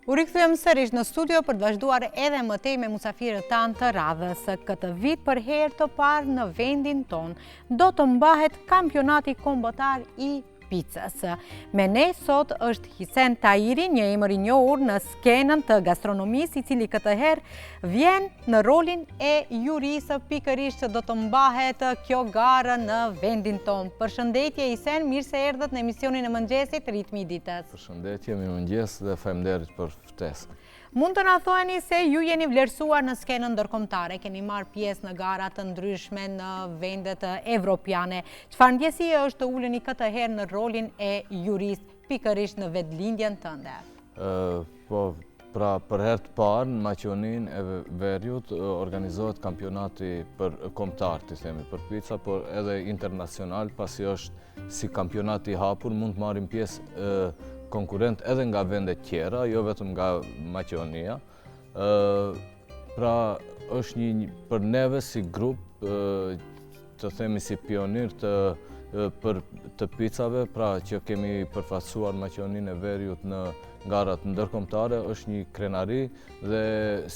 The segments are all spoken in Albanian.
U rikthyem sërish në studio për të vazhduar edhe më tej me musafirët tanë të radhës. Këtë vit për herë të parë në vendin tonë do të mbahet kampionati kombëtar i picës. Me ne sot është Hisen Tahiri, një emër i njohur në skenën të gastronomisë, i cili këtë herë vjen në rolin e jurisë, pikërisht do të mbahet kjo garë në vendin tonë. Përshëndetje Hisen, mirë se erdhët në emisionin e mëngjesit Ritmi i ditës. Përshëndetje, mirëmëngjes dhe faleminderit për ftesën. Mund të na thoni se ju jeni vlerësuar në skenën ndërkombëtare, keni marrë pjesë në gara të ndryshme në vendet evropiane. Çfarë ndjesie është të uleni këtë herë në rolin e jurist, pikërisht në vetëlindjen tënde? Pra për herë të parë në Maqedoninë e Veriut organizohet kampionati për kombëtar, të themi, për pica, por edhe internacional, pasi është si kampionati i hapur, mund të marrin pjesë konkurrent edhe nga vende tjera, jo vetëm nga Maqedonia. Pra është për neve si grup, të themi si pionir të picave, pra që kemi përfaqësuar Maqedoninë e Veriut në garat ndërkombëtare, është një krenari dhe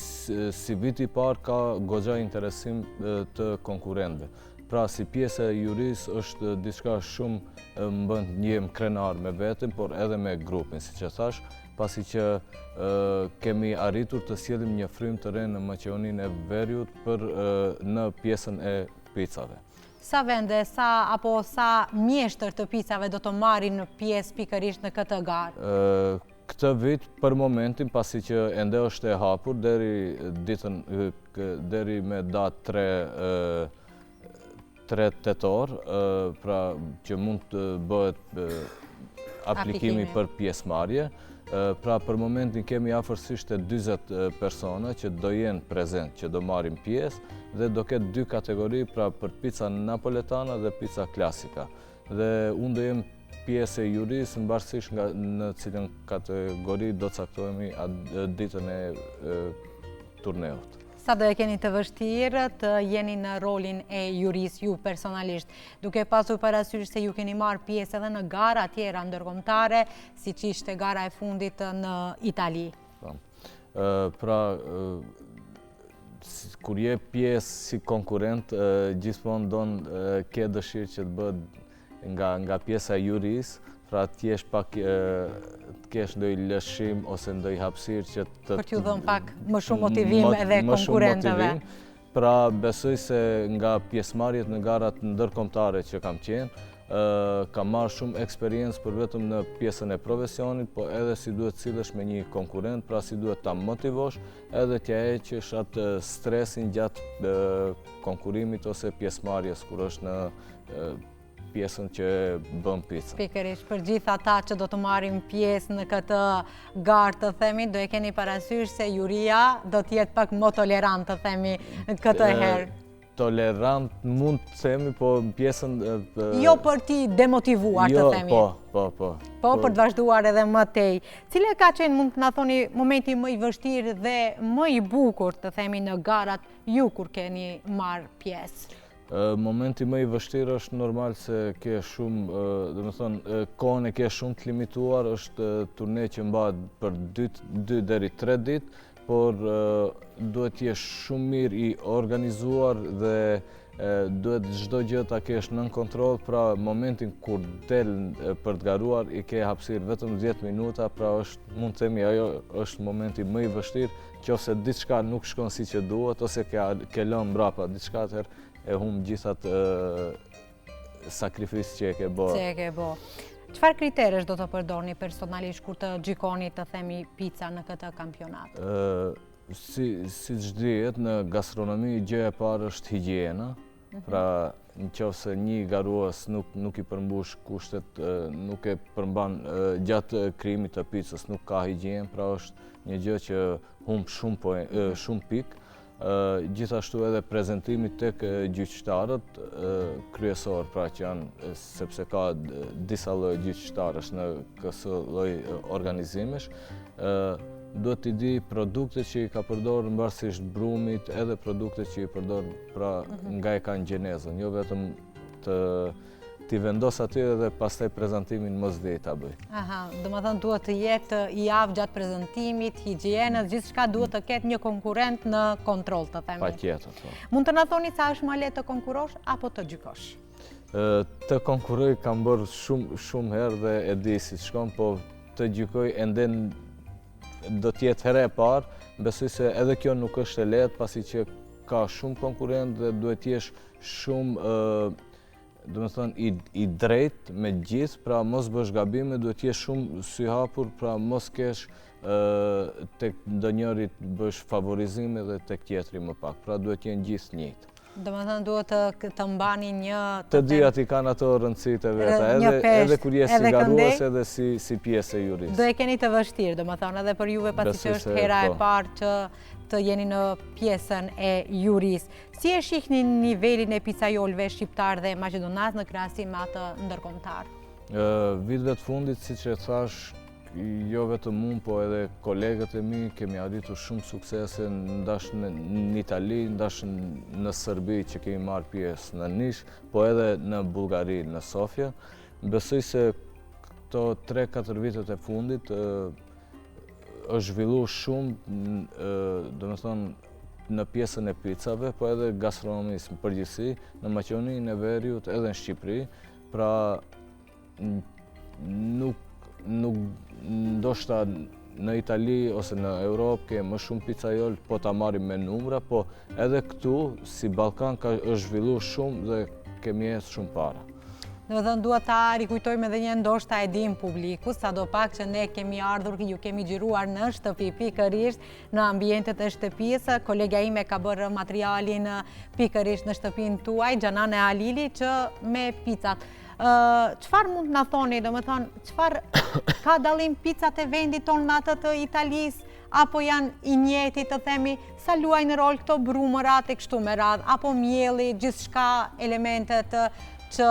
si viti i parë ka goxha interesim të konkurrentëve. Pra si pjesë e jurisë është diçka shumë më bën të njem krenar me veten, por edhe me grupin, siç e thash, pasi që kemi arritur të sjellim një frym të re në Maqedoninë e Veriut në pjesën e picave. Sa vende, sa mjeshtër të picave do të marrin pjesë pikërisht në këtë garë? Këtë vit, për momentin, pasi që ende është e hapur deri me datë 3 tetor, pra që mund të bëhet aplikimi për pjesëmarrje. Pra për momentin kemi afërsisht 40 persona që do jenë prezent, që do marrin pjesë dhe do ketë 2 kategori, pra për pica napoletana dhe pica klasika. Dhe unë do jem pjesë e jurisë në varësisht në cilën kategori do caktohemi ditën e turneut. Sa do e keni të vështirë të jeni në rolin e juris ju personalisht, duke pasur parasysh se ju keni marrë pjesë edhe në gara tjera ndërkombëtare, siç ishte gara e fundit në Itali? Pra, kur je pjesë si konkurrent, gjithmonë don ke dëshirë që të bëhet nga pjesa e jurisë, pra t'jesh pak, t'kesh ndoj lëshim ose ndoj hapësirë që të... Për t'ju dhënë pak më shumë motivim edhe konkurentëve. Pra besoj se nga pjesëmarrjet në garat ndërkombëtare që kam qenë, kam marrë shumë eksperiencë për vetëm në pjesën e profesionit, po edhe si duhet sillesh me një konkurent, pra si duhet ta motivosh, edhe t'ja heqësh atë stresin gjatë konkurimit ose pjesëmarrjes kur është në pjesën që bën pica. Pikërisht, për gjithë ata që do të marrin pjesë në këtë garë, të themi, do e keni parasysh se juria do të jetë pak më tolerant, të themi, këtë herë. Tolerant mund të themi, po pjesën... Jo për ti demotivuar, të themi. Po, për të vazhduar edhe më tej. Cile ka qenë, mund të na thoni, momenti më i vështirë dhe më i bukur, të themi, në garat ju kur keni marrë pjesë? Momenti më i vështirë është normal se ke shumë, dhe me thonë, kohën e ke shumë të limituar, është turne që mbahet për 2 deri 3 ditë, por duhet t'jesh shumë mirë i organizuar dhe duhet çdo gjë ta kesh nën kontroll, pra momentin kur del për të garuar i ke hapësirë vetëm 10 minuta, pra mund të themi ajo është momenti më i vështirë, nëse diçka nuk shkon siç e duhet ose ke lënë mbrapa diçka, atëherë e humb gjithat sakrificë që e ke bë. Çfarë kriterësh do të përdorni personalisht kur të gjikoni, të themi, pica në këtë kampionat? Siç dihet, në gastronomi gjëja e parë është higjiena. Pra, nëse një garues nuk i përmbush kushtet, nuk e përmban gjatë krijimit të picës, nuk ka higjienë, pra është një gjë që humb shumë pikë. Gjithashtu edhe prezentimi tek gjyqtarët kryesor, pra që janë, sepse ka disa lloj gjyqtarësh në kësë lloj organizimesh, duhet t'i di produktet që i ka përdorur mbarësisht brumit, edhe produktet që i përdor, pra nga e kanë gjenezën, jo vetëm t'i vendos aty dhe pastaj prezantimin mos dhe ta bëj. Aha, do më thënë duhet të jetë i avë gjatë prezentimit, higjienës, gjithë shka duhet të ketë një konkurent në kontrol, të themi. Pa tjetër, po. Mund të na thoni sa është më lehtë të konkurosh apo të gjykosh? Të konkuroj kam bërë shumë herë dhe e di si shkon, po të gjykoj ende do t'jetë herë e parë, besoj se edhe kjo nuk është e lehtë pasi që ka shumë konkurent dhe duhet t'jesh shumë do me thënë i drejt me gjithë, pra mos bësh gabime, duhet t'jesh shumë sy hapur, pra mos kesh tek ndonjëri bësh favorizime dhe tek tjetri më pak, pra duhet t'jenë gjithë njëjtë. Do me thënë duhet të mbani një... Të dyat i kanë ato rëndësit e veta, edhe kur je si garues edhe si pjesë e juris. Do e keni të vështirë, do me thënë edhe për juve pasi që është hera e parë që të jeni në pjesën e juris. Si e shihni nivelin e pizzaiolëve shqiptar dhe maqedonas në krahasim me atë ndërkombëtar? Viteve të fundit, siç e thash, jo vetëm unë, po edhe kolegët e mi kemi arritur shumë suksese ndash në Itali, ndash në Serbi që kemi marrë pjesë në Nish, po edhe në Bullgari, në Sofia. Besoj se këto 3-4 vitet e fundit është zhvillu shumë, do me thonë, në pjesën e pizzave, po edhe gastronomisë në përgjithësi, në Maqedoninë e Veriut edhe në Shqipëri, pra nuk ndoshta në Itali ose në Europë ke më shumë pizzaiol, po ta marrim me numra, po edhe këtu, si Ballkan, është zhvillu shumë dhe kemi ecë shumë para. Dhe thënë duhet ta rikujtojmë edhe një ndoshta e dim publiku, sadopak që ne kemi ardhur, ju kemi gjiruar në shtëpi pikërisht në ambientet e shtëpisë. Kolega ime ka bërë materialin pikërisht në shtëpinë tuaj, Xhanane Halili, që me pizzat. Qëfar mund të na thoni, do me thonë, qëfar ka dallim pizzat e vendit tonë me atë të Italisë, apo janë i njëjti të themi, sa luajnë rol këto brumërat e kështu me radhë, apo mielli, gjithçka elementet që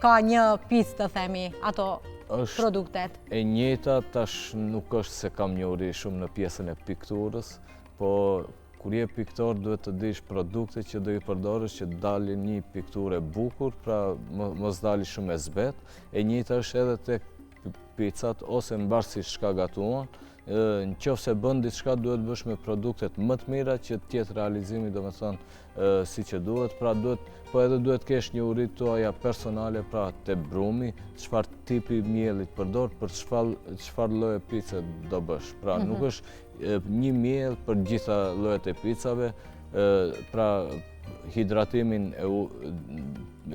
ka një pizzë të themi, ato produktet? E njëjta tash nuk është se kam njohuri shumë në pjesën e pikturës, po kur je piktor duhet të dish produkte që do i përdorësh që dalin një pikturë e bukur, pra mos dali shumë e zbet. E njëjta është edhe tek pizzat ose mbarësisht çka gatuan. Në qoftë se bën diçka duhet bësh me produktet më të mira që të jetë realizimi domethënë siç e duhet, pra po edhe duhet kesh një uri tuaja personale, pra te brumi, çfarë tipi mielli të përdor, për çfarë lloje pice do bësh. Pra nuk është një miell për gjitha llojet e picave, pra hidratimin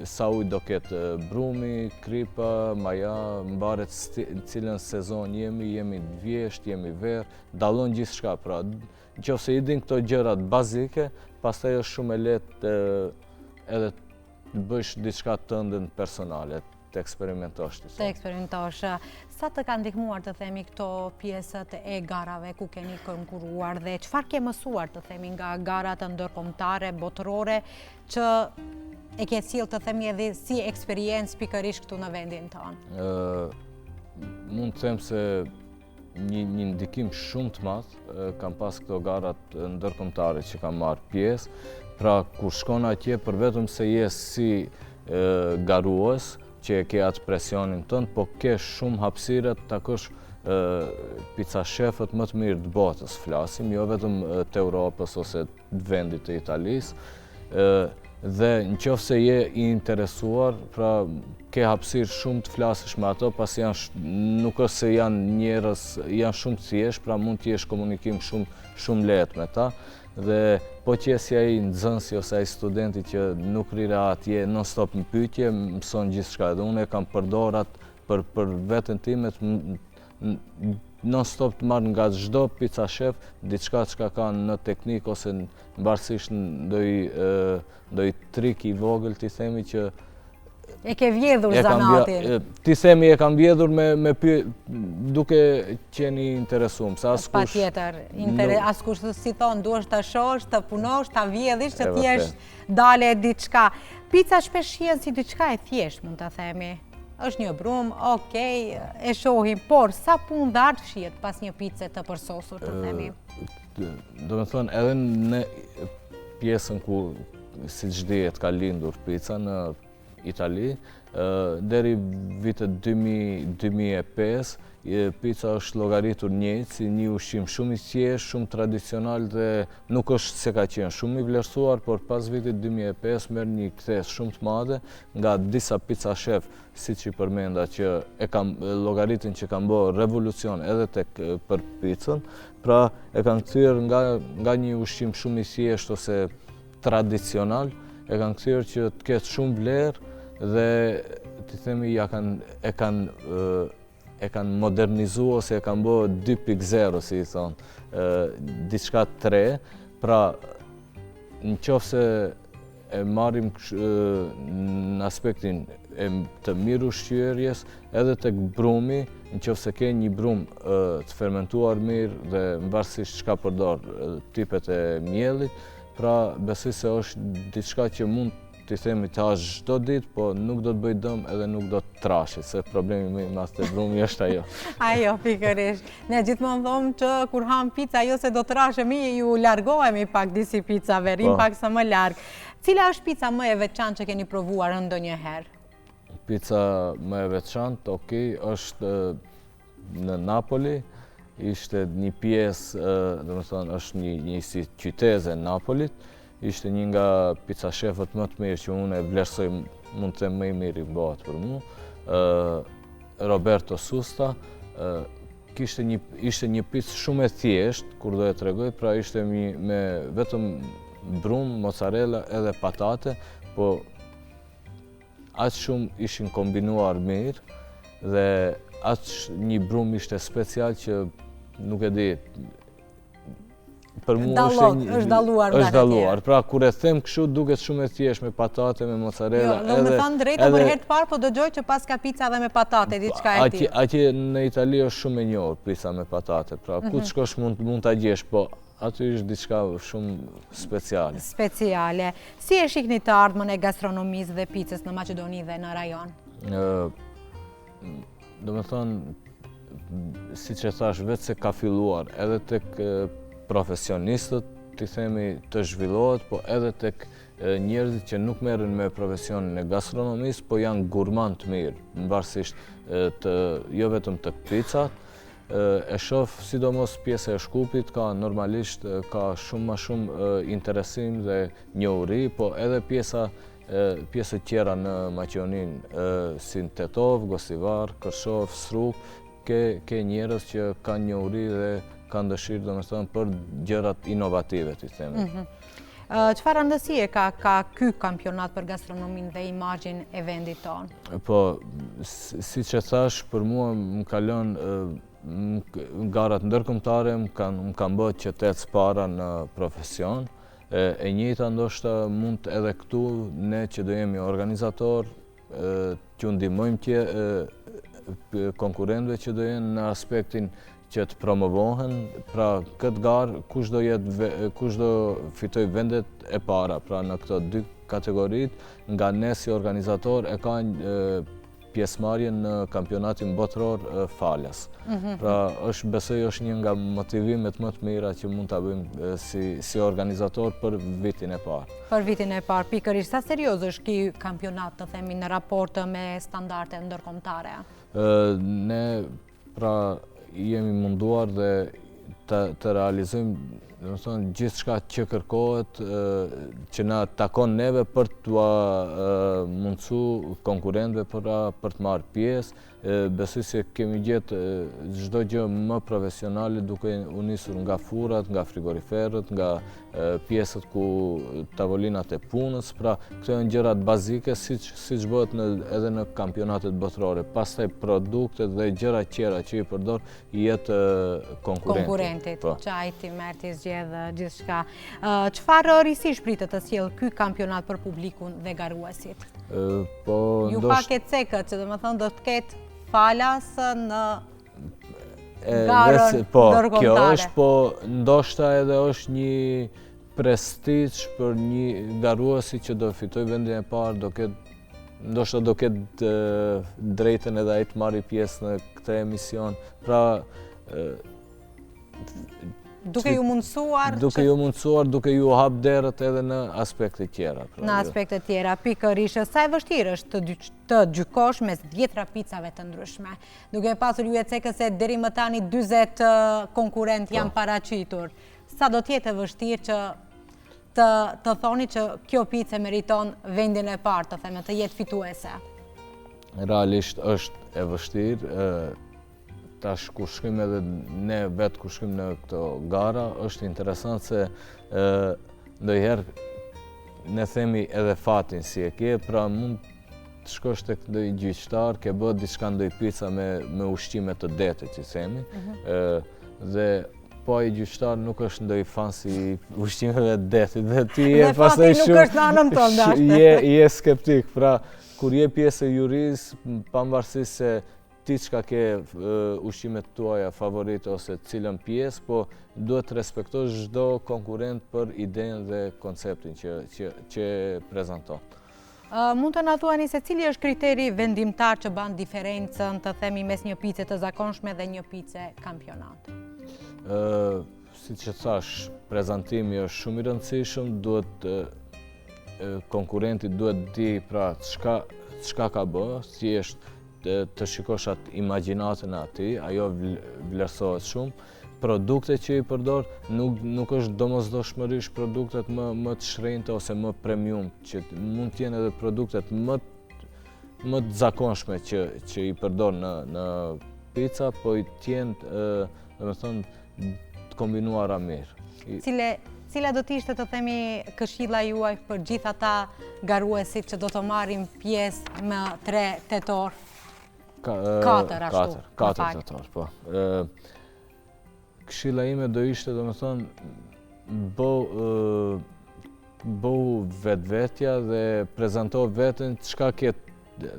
sa ujë do ketë brumi, kripa, maja, mbaret në cilën sezon jemi vjesht, jemi verë, dallon gjithçka. Pra, nëse i din këto gjërat bazike, pastaj është shumë e lehtë edhe të bësh diçka tënde personale, të eksperimentosh. Të eksperimentosh. Sa të ka ndihmuar të themi këto pjesët e garave ku keni konkuruar dhe çfarë ke mësuar të themi nga garat ndërkombëtare, botërore, që e ke sjellë të themi edhe si eksperiencë pikërisht këtu në vendin tonë? Mund të them se një ndikim shumë të madh kam pas këto garat ndërkombëtare që kam marrë pjesë. Pra kur shkon atje, për vetëm se je si garues, që ke atë presionin tënd, po ke shumë hapësira të takosh pizza shefët më të mirë të botës, flasim, jo vetëm të Europës ose të vendit të Italisë. Dhe nëse je i interesuar, pra ke hapësirë shumë të flasësh me ato, pasi nuk është se janë njerëz, janë shumë thjesht, pra mund të jesh komunikim shumë lehtë me ta. Dhe po që si ai nxënësi ose ai studenti që nuk rire atje non stop në pyetje, mëson gjithçka. Dhe unë e kam përdor atë për veten time, non stop të marr nga çdo pizza shef diçka që ka në teknikë ose mbarësisht ndonjë trik i vogël, ti themi që e ke vjedhur zanatin. Ti themi e kam vjedhur duke qenë i interesuar. Patjetër, askush si thon, duhesh ta shohësh, të punosh, ta vjedhish, të t'jesh dale diçka. Pica shpesh shihen si diçka e thjesht, mund ta themi. Është një brum, okej, e shohim, por sa punë dhe art shihet pas një pice të përsosur, të themi. Do me thonë, edhe në pjesën ku siç dihet ka lindur pica, në Itali. Deri vitet 2005, pica është llogaritur njëjtë si një ushqim shumë i thjeshtë, shumë tradicional dhe nuk është se ka qenë shumë i vlerësuar, por pas vitit 2005 merr një kthes shumë të madhe nga disa pica shef, siç i përmenda, që llogaritin që kanë bërë revolucion edhe tek për picën, pra e kanë kthyer nga një ushqim shumë i thjeshtë ose tradicional, e kanë kthyer që të ketë shumë vlerë dhe të themi e kanë modernizuar ose e kanë bërë 2.0, si i thonë, diçka të re. Pra, nëse e marrim në aspektin të mirë ushqyerjes, edhe tek brumi, nëse ke një brum të fermentuar mirë dhe varësisht çka përdor tipet e miellit, pra besoj se është diçka që mund të themi të hash çdo ditë, po nuk do të bëj dëm edhe nuk do të trashi, se problemi më i madh te brumi është ajo. Ajo, pikërisht. Ne gjithmonë thomë që kur ham pica, jo se do të trashemi, ju largohemi pak disi picave, rim pak sa më larg. Cila është pica më e veçantë që keni provuar ndonjëherë? Pica më e veçantë, është në Napoli. Ishte një pjesë, domethënë është një si qyteze në Napolit. Ishte një nga pica shefët më të mirë që unë e vlerësoj, mund të them më i miri i botë për mua, Roberto Susta. Ishte një picë shumë e thjeshtë, kur do e tregoj, pra ishte me vetëm brum, mozzarella edhe patate, po aq shumë ishin kombinuar mirë dhe aq një brum ishte special që nuk e di. Për mua është dalluar. Pra kur e them kështu duket shumë e thjeshtë me patate, me mozzarella. Jo, me thënë drejtë për herë të parë, po dëgjoj që pas ka pica dhe me patate, diçka e tillë. Atje në Itali është shumë e njohur pica me patate. Pra ku të shkosh mund ta gjesh, po aty është diçka shumë speciale. Speciale. Si e shihni të ardhmen e gastronomisë dhe picës në Maqedoni dhe në rajon? Domethënë, siç e thash, vetë se ka filluar edhe tek profesionistët, të themi, të zhvillohet, po edhe tek njerëzit që nuk merren me profesionin e gastronomisë, po janë gurman të mirë, varësisht jo vetëm të picat. E shoh sidomos pjesa e Shkupit, normalisht ka shumë më shumë interesim dhe njohuri, po edhe pjesë tjera në Maqedoninë, si në Tetov, Gosivar, Kërshov, Struk, ke njerëz që kanë njohuri dhe kanë dëshirë, domethënë, për gjërat inovative, të themi. Çfarë rëndësie ka ky kampionat për gastronominë dhe imazhin e vendit tonë? Po, siç e thash, për mua më ka lënë garat ndërkombëtare, më kanë bërë që të ecë para në profesion. E njëjta ndoshta mund edhe këtu, ne që do jemi organizator, që ndihmojmë konkurrentëve që do jenë në aspektin që të promovohen, pra këtë garë kush do fitoj vendet e para, pra në këto dy kategorit, nga ne si organizator e ka pjesëmarrje në kampionatin botëror falas. Pra besoj është një nga motivimet më të mira që mund ta bëjmë si organizator për vitin e parë. Për vitin e parë, pikërisht, sa serioz është ky kampionat, të themi, në raport me standarde ndërkombëtare? Ne pra jemi munduar dhe të realizojmë gjithçka që kërkohet, që na takon neve për t'u mundsu konkurrentëve për të marrë pjesë. Besoj se kemi gjetë çdo gjë më profesionale, duke u nisur nga furrat, nga frigoriferët, nga pjesët ku tavolinat e punës, pra këto janë gjërat bazike siç bëhet edhe në kampionatet botërore. Pastaj produktet dhe gjërat tjera që i përdor i jetë konkurentit, çajti, merti, zgjedh gjithçka. Çfarë risish pritet të sjellë ky kampionat për publikun dhe garuesit? Ju paket cekët, që domethënë do të ketë falas në garën ndërkombëtare. Kjo është, po ndoshta edhe është një prestigj për një garuesi që do fitoj vendin e parë, ndoshta do ketë drejtën edhe ai të marrë pjesë në këtë emision. Pra, Duke ju mundësuar... Duke ju hap derët edhe në aspekte tjera. Në aspekte tjera, pikërisht. Sa e vështirë është të gjykosh mes 10 picave të ndryshme? Duke pasur ju e cekë se deri më tani 40 konkurent janë paraqitur. Sa do tjetë e vështirë që të thoni që kjo picë meriton vendin e parë, të theme, të jetë fituese? Realisht është e vështirë. Tash kur shkrim edhe ne vetë kur shkrim në këto gara, është interesant se ndonjëherë ne themi edhe fatin si e ke, pra mund të shkosh tek ndonjë gjyqtar, ke bërë diçka ndonjë pica me ushqime të detit, si themi, dhe po ai gjyqtar nuk është ndonjë fan si ushqimeve të detit, dhe ti je pastaj shumë nuk është në anën tonë dashur. Je skeptik, pra kur je pjesë e jurisë, pavarësisht se ti çka ke ushqimet tuaja favorite ose cilën pjesë, po duhet të respektosh çdo konkurrent për idenë dhe konceptin që prezanton. Mund të na thuani se cili është kriteri vendimtar që bën diferencën, të themi, mes një pice të zakonshme dhe një pice kampionat? Siç e thash, prezantimi është shumë i rëndësishëm, konkurrenti duhet di pra çka ka bërë, si është të shikosh atë imagjinatën e atij, ajo vlerësohet shumë. Produktet që i përdor nuk është domosdoshmërisht produktet më të shtrenjta ose më premium, që mund të jenë edhe produktet më të zakonshme që i përdor në pica, po i të jenë, domethënë, të kombinuara mirë. Cila do të ishte, të themi, këshilla juaj për gjithë ata garuesit që do të marrin pjesë më 3 tetor? 4 ashtu. 4 tetor, po. Këshilla ime do ishte, domethënë, bëu vetvetja dhe prezanto veten çka ke,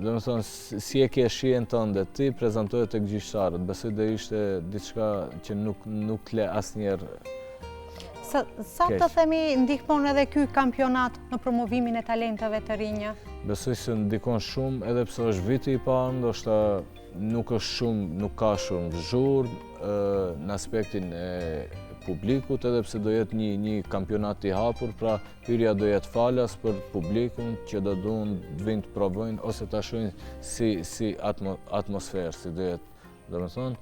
domethënë, si e ke shijen tënde ti, prezantoje tek gjyqtarët. Besoj do ishte diçka që nuk le asnjëherë. Sa të themi ndihmon edhe ky kampionat në promovimin e talenteve të rinj? Besoj se ndikon shumë, edhe pse është viti i parë, ndoshta nuk ka shumë zhurmë në aspektin e publikut, edhe pse do jetë një kampionat i hapur, pra hyrja do jetë falas për publikun që do duan të vinë të provojnë ose ta shohin si atmosferë, si do jetë, domethënë.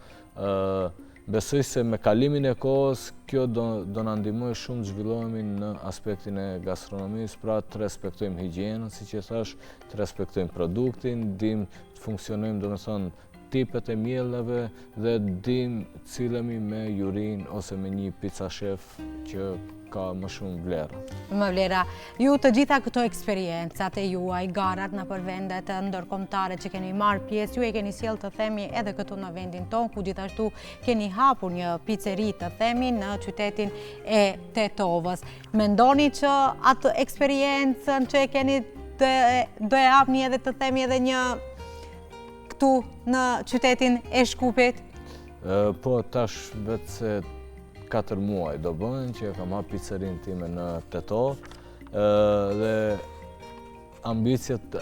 Besoj se me kalimin e kohës, kjo do na ndihmojë shumë të zhvillohemi në aspektin e gastronomisë, pra të respektojmë higjienën, siç e thash, të respektojmë produktin, dim të funksionojmë, domethënë, tipet e mielave dhe dim cilemi me jurin ose me një pizza chef që ka më shumë vlerë. Më vlera. Ju të gjitha këto eksperiencat e juaj, garat në për vendet ndërkombëtare që keni marrë pjesë, ju e keni sjellë, të themi, edhe këtu në vendin tonë, ku gjithashtu keni hapur një pizzeri, të themi, në qytetin e Tetovës. Mendoni që atë eksperiencën që e keni do e hapni edhe, të themi, edhe një këtu në qytetin e Shkupit? Po, tash vetë se 4 muaj do bëhen që kam hap pizzerin time në Tetovë, dhe ambicjet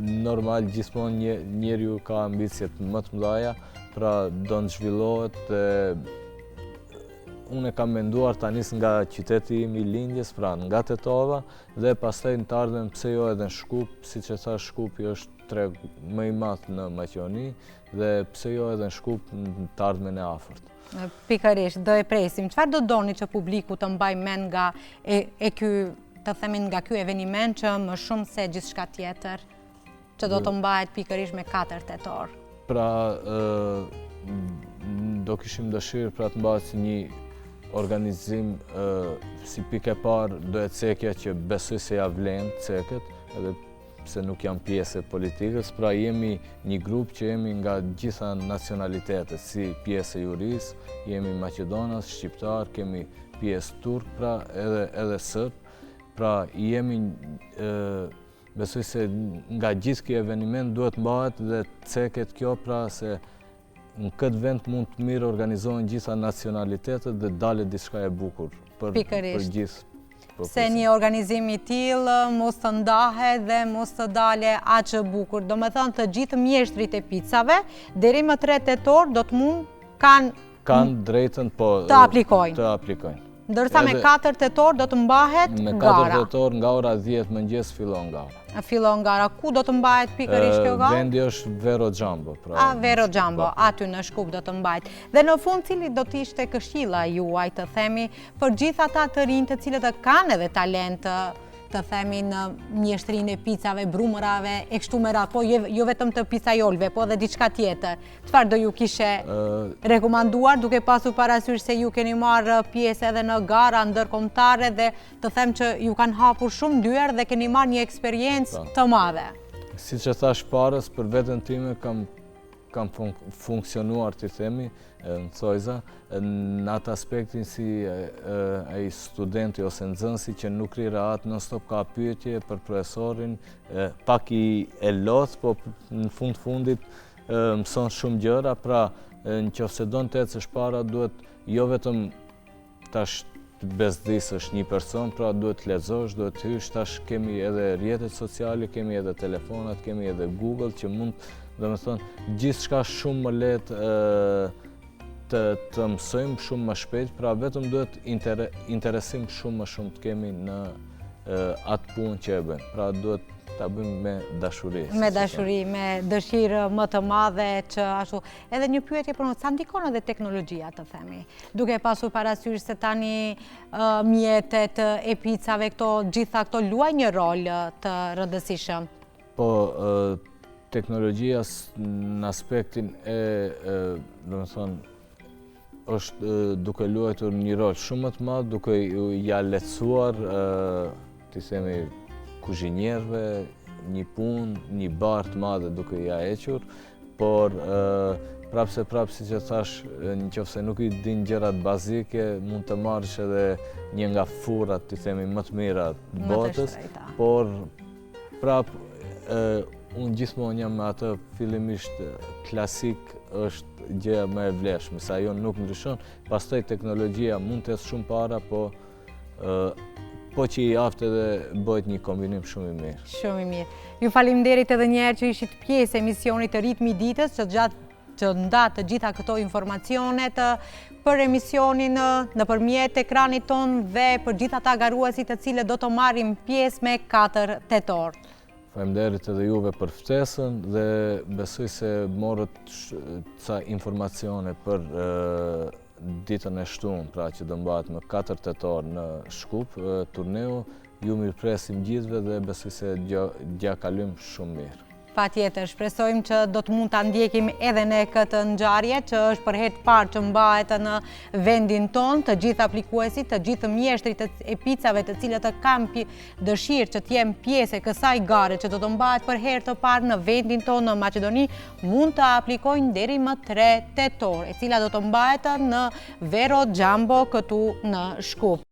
normal gjithmonë njeriu ka ambicjet më të mëdha, pra do të zhvillohet. Unë kam menduar ta nis nga qyteti im i lindjes, pra nga Tetova, dhe pastaj në të ardhmen pse jo edhe në Shkup, siç e thash, Shkupi është treg më i madh në Maqedoni, dhe pse jo edhe në Shkup në të ardhmen e afërt. Pikërisht, do e presim. Çfarë do doni që publiku të mbaj mend nga të themin nga ky eveniment që më shumë se gjithçka tjetër që do të mbahet pikërisht me 4 tetor? Pra, do kishim dëshirë pra të mbahet si një organizim, si pikë e parë do e cekja që besoj se ja vlen ceket, edhe se nuk jam pjesë e politikës, pra jemi një grup që jemi nga gjitha nacionalitetet, si pjesë e jurisë, jemi Maqedonas, Shqiptar, kemi pjesë Turk, pra edhe Sërb, pra jemi, besoj se nga gjithë kjo eveniment duhet mbahet dhe ceket kjo, pra se në këtë vend mund të mirë organizohen gjitha nacionalitetet dhe dalet diçka e bukur për gjithë. Se një organizim i tillë mos të ndahet dhe mos të dale aq bukur. Do me thënë të gjithë mjeshtrit e pizzave, deri më 3 tetor do të mund kanë drejtën të aplikojnë. Ndërsa me 4 tetor do të mbahet gara. Me 4 tetor nga ora 10 mëngjes fillon gara. Fillon gara. Ku do të mbahet pikërisht kjo gara? Vendi është Vero Xhambo. Vero Xhambo, aty në Shkup do të mbajt. Dhe në fund, cili do të ishte këshilla juaj, të themi, për gjithë ata të rinj të cilët kanë edhe talent, të themi, në mjeshtrinë e picave, brumërave, e kështu me radhë, po jo vetëm të pizzaiolëve, po dhe diçka tjetër. Çfarë do ju kishe rekomanduar, duke pasur parasysh se ju keni marrë pjesë edhe në gara ndërkombëtare dhe të them që ju kanë hapur shumë dyer dhe keni marrë një eksperiencë të madhe. Siç e thash parës, për veten time kam funksionuar, të themi, në Cojza, në atë aspektin si ai studenti ose nxënësi që nuk ri rahat, non stop ka pyetje për profesorin, pak e lodh, po në fundit mëson shumë gjëra, pra nëse do të ecësh para, duhet jo vetëm tash bezdisësh një person, pra duhet të lexosh, duhet të hysh, tash kemi edhe rrjetet sociale, kemi edhe telefonat, kemi edhe Google që mund, domethënë, gjithçka shumë më lehtë të mësojmë shumë më shpejt, pra vetëm duhet interesim shumë më shumë të kemi në atë punë që e bëjmë. Pra duhet ta bëjmë me dashuri. Me dashuri, me dëshirë më të madhe që ashtu. Edhe një pyetje për sa ndikon edhe teknologjia, të themi. Duke pasur parasysh se tani mjetet e picave, gjitha këto luaj një rol të rëndësishëm. Po, teknologjia në aspektin domethënë, është duke luajtur një rol shumë më të madh, duke ja lehtësuar, të themi, kuzhinierëve një punë, një barë të madhe duke ja hequr, por prapë siç e thash, nëse nuk i din gjërat bazike, mund të marrësh edhe një nga furrat, të themi, më të mira të botës, por prapë unë gjithmonë jam me atë fillimisht klasik, është gjëja më e vlefshme, se ajo nuk ndryshon, pastaj teknologjia mund të ecë shumë para, po që i aftë edhe bëhet një kombinim shumë i mirë. Shumë i mirë. Ju faleminderit edhe një herë që ishit pjesë e emisionit të Ritmi i Ditës, që ndatë të gjitha këto informacionet për emisionin nëpërmjet ekranit ton dhe për gjitha ata garuesit të cilët do të marrin pjesë me 4 tetor. Faleminderit edhe juve për ftesën dhe besoj se morët ca informacione për ditën e shtunë, pra që do mbahet më 4 tetor në Shkup, turneu. Ju mirëpresim gjithëve dhe besoj se gja kalojmë shumë mirë. Patjetër, shpresojmë që do të mund ta ndjekim edhe ne këtë ngjarje që është për herë të parë që mbahet në vendin ton, të gjithë aplikuesit, të gjithë mjeshtrit e picave të cilët kanë dëshirë që të jenë pjesë e kësaj gare që do të mbahet për herë të parë në vendin ton në Maqedoni, mund të aplikojnë deri më 3 tetor, e cila do të mbahet në Vero Xhambo këtu në Shkup.